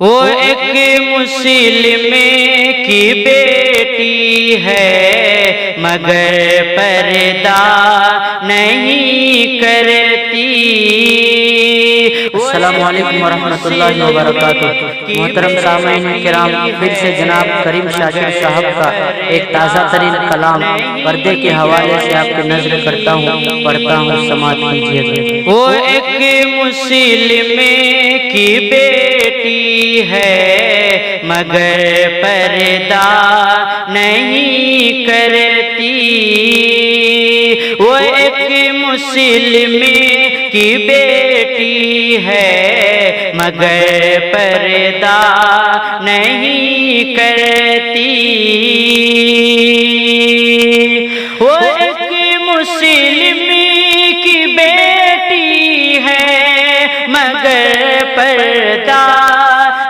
وہ ایک مسلم کی بیٹی ہے مگر پردہ نہیں کرتی۔ السلام علیکم ورحمۃ اللہ وبرکاتہ۔ محترم سامعین کرام، پھر سے جناب کریم شاکر صاحب کا ایک تازہ ترین کلام پردے کے حوالے سے آپ کی نظر کرتا ہوں، پڑھتا ہوں، سماعت کیجیے گا۔ وہ ایک مسلم کی بیٹی ہے مگر پردہ نہیں کرتی۔ وہ ایک مسلم کی بیٹی ہے مگر پردہ نہیں کرتی۔ وہ ایک مسلم کی بیٹی ہے مگر پردہ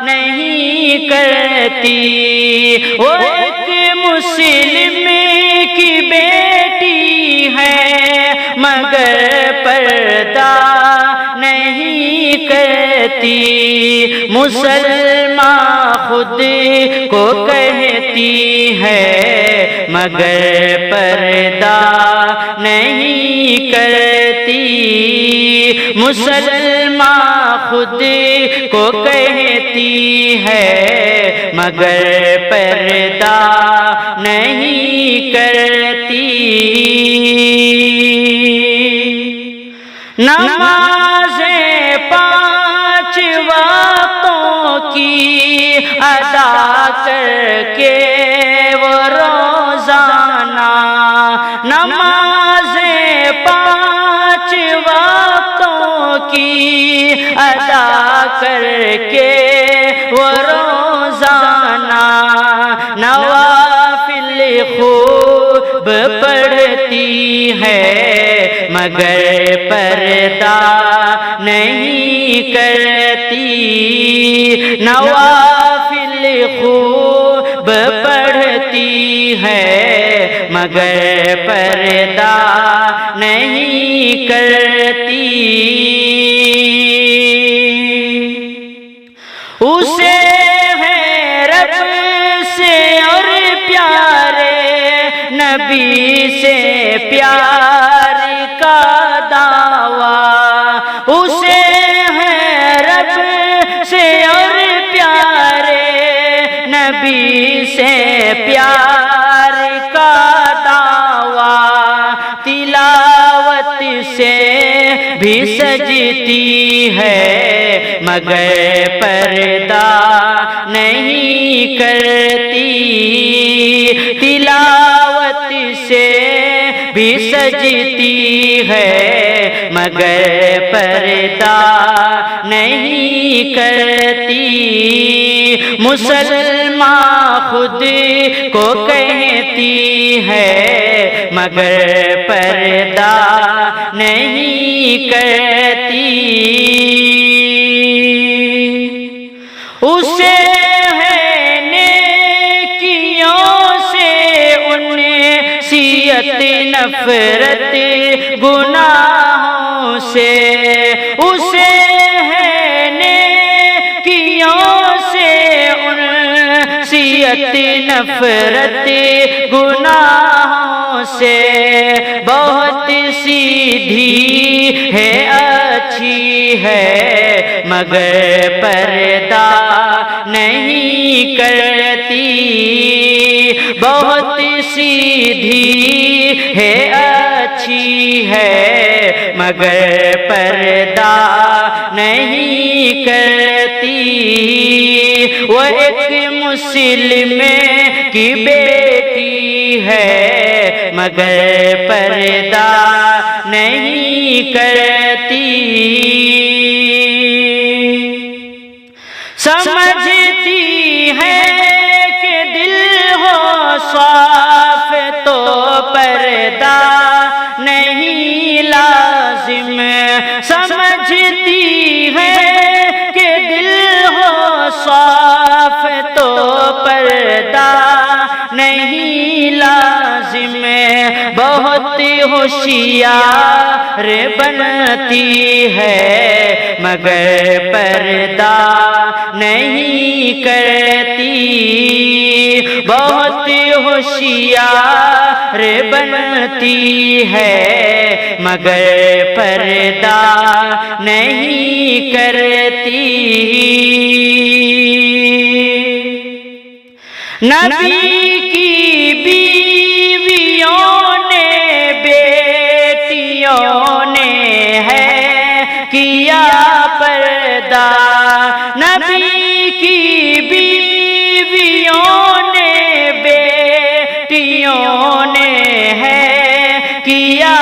نہیں کرتی۔ وہ ایک مسلم کی بیٹی ہے مگر پردہ نہیں کرتی۔ مسلمان خود کو کہتی ہے مگر پردہ نہیں کرتی۔ مسلمان خود کو کہتی ہے مگر پردہ نہیں کرتی۔ نمازیں 5 وقتوں کی ادا کر کے وہ روزانہ، نمازیں 5 وقتوں کی ادا کر کے وہ روزانہ، نوافل خوب پڑھتی ہے مگر پردہ نہیں کرتی۔ نوافل خوب پڑھتی ہے مگر پردہ نہیں کرتی۔ اسے ہے رب سے اور پیارے نبی سے پیار کا دعویٰ، اسے ہے رب سے اور پیارے نبی سے پیار کا دعویٰ، تلاوت سے بھی سجتی ہے مگر پردہ نہیں کرتی۔ تلاوت سے بھی سجتی ہے مگر پردہ نہیں کرتی۔ مسلمان خود کو کہتی ہے مگر پردہ نہیں کرتی۔ اسے ہے نیکیوں سے انسیت نفرت گناہوں سے، اسے ہے نیکیوں سے انسیت نفرت گناہوں سے، بہت سیدھی ہے اچھی ہے مگر پردہ نہیں کرتی۔ بہت سیدھی ہے اچھی ہے مگر پردہ نہیں کرتی۔ وہ ایک مسلم کی بیٹی ہے مگر پردہ نہیں کرتی۔ سمجھتی ہے کہ دل ہو صاف تو پردہ نہیں لازم، سمجھتی ہے کہ دل ہو صاف تو پردہ نہیں لازم، بہت ہوشیار بنتی ہے مگر پردہ نہیں کرتی، بہت ہوشیار بنتی ہے مگر پردہ نہیں کرتی۔ نبی کی بیویوں نے بیٹیوں نے ہے کیا پردہ، نبی کی بیویوں نے بیٹیوں نے ہے کیا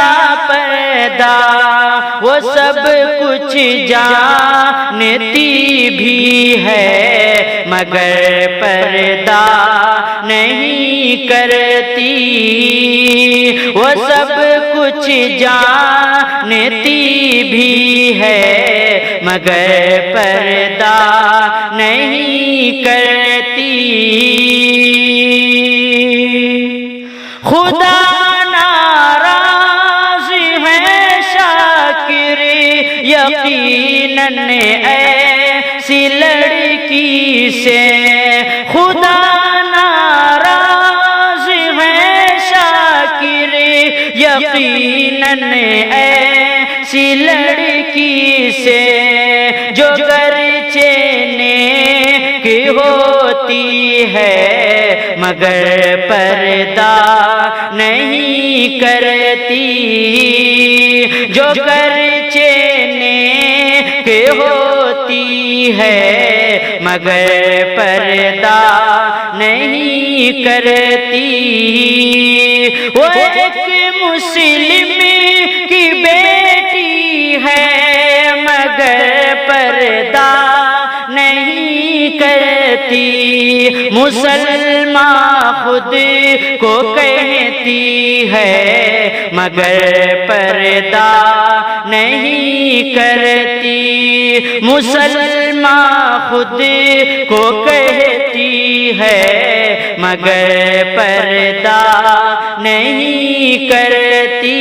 پردہ، وہ سب کچھ جانتی بھی ہے مگر پردہ نہیں کرتی، وہ سب کچھ جانتی بھی ہے مگر پردہ نہیں کرتی۔ خدا ناراض ہے شاکر یقیناً ایسی لڑکی سے، خدا ناراض ہے شاکر یقیناً ایسی لڑکی سے، جو گرچہ نیک ہوتی ہے مگر پردہ نہیں کرتی، جو گرچہ نیک ہوتی ہے مگر پردہ نہیں کرتی۔ وہ ایک مسلم کی بیٹی ہے مگر پردہ نہیں کرتی، مسلمان خود کو کہتی ہے مگر پردہ نہیں کرتی، مسلمان خود کو کہتی ہے مگر پردہ نہیں کرتی۔